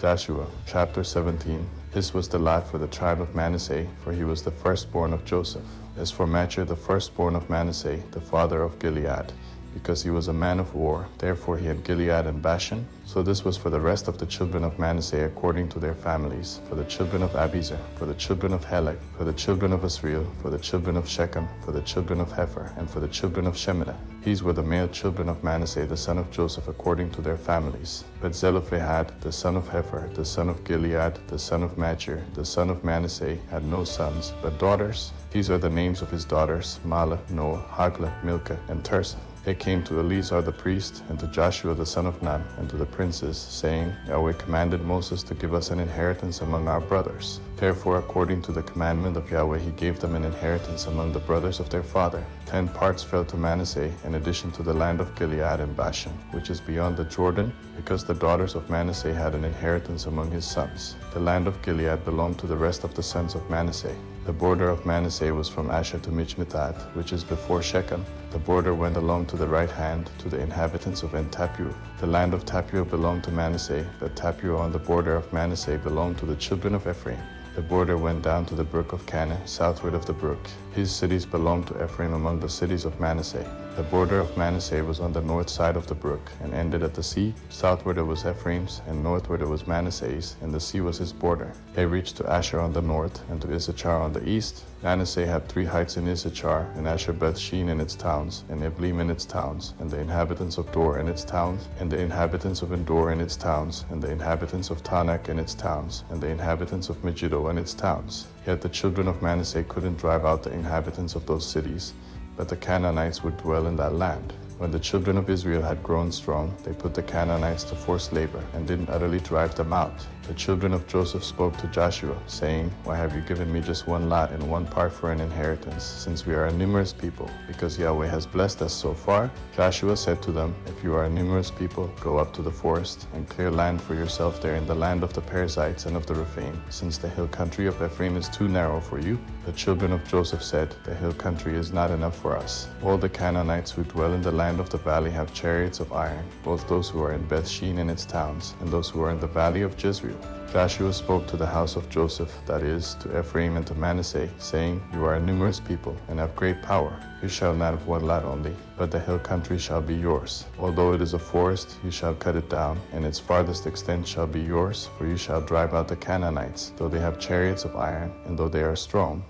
Joshua chapter 17. This was the lot for the tribe of Manasseh, for he was the firstborn of Joseph. As for Machir, the firstborn of Manasseh, the father of Gilead, because he was a man of war, therefore he had Gilead and Bashan. So this was for the rest of the children of Manasseh according to their families, for the children of Abiezer, for the children of Helek, for the children of Asriel, for the children of Shechem, for the children of Hepher, and for the children of Shemida. These were the male children of Manasseh, the son of Joseph, according to their families. But Zelophehad, the son of Hepher, the son of Gilead, the son of Machir, the son of Manasseh, had no sons, but daughters. These are the names of his daughters, Mahlah, Noah, Haglah, Milcah, and Tirzah. They came to Eleazar the priest, and to Joshua the son of Nun, and to the princes, saying, Yahweh commanded Moses to give us an inheritance among our brothers. Therefore, according to the commandment of Yahweh, he gave them an inheritance among the brothers of their father. 10 parts fell to Manasseh, in addition to the land of Gilead and Bashan, which is beyond the Jordan, because the daughters of Manasseh had an inheritance among his sons. The land of Gilead belonged to the rest of the sons of Manasseh. The border of Manasseh was from Asher to Michmethath, which is before Shechem. The border went along to the right hand to the inhabitants of En-Tappuah. The land of Tappuah belonged to Manasseh, but Tappuah on the border of Manasseh belonged to the children of Ephraim. The border went down to the brook of Kanah, southward of the brook. His cities belonged to Ephraim among the cities of Manasseh. The border of Manasseh was on the north side of the brook, and ended at the sea. Southward it was Ephraim's, and northward it was Manasseh's, and the sea was his border. They reached to Asher on the north, and to Issachar on the east. Manasseh had 3 heights in Issachar, and Asher Beth-Shean in its towns, and Eblim in its towns, and the inhabitants of Dor in its towns, and the inhabitants of Endor in its towns, and the inhabitants of Taanach in its towns, and the inhabitants of Megiddo and its towns. Yet the children of Manasseh couldn't drive out the inhabitants of those cities, but the Canaanites would dwell in that land. When the children of Israel had grown strong, they put the Canaanites to forced labor, and didn't utterly drive them out. The children of Joseph spoke to Joshua, saying, Why have you given me just 1 lot and 1 part for an inheritance, since we are a numerous people, because Yahweh has blessed us so far? Joshua said to them, If you are a numerous people, go up to the forest, and clear land for yourself there in the land of the Perizzites and of the Rephaim, since the hill country of Ephraim is too narrow for you. The children of Joseph said, The hill country is not enough for us. All the Canaanites who dwell in the land of the valley have chariots of iron, both those who are in Beth-Shean and its towns, and those who are in the valley of Jezreel. Joshua spoke to the house of Joseph, that is, to Ephraim and to Manasseh, saying, You are a numerous people, and have great power. You shall not have 1 lot only, but the hill country shall be yours. Although it is a forest, you shall cut it down, and its farthest extent shall be yours, for you shall drive out the Canaanites, though they have chariots of iron, and though they are strong.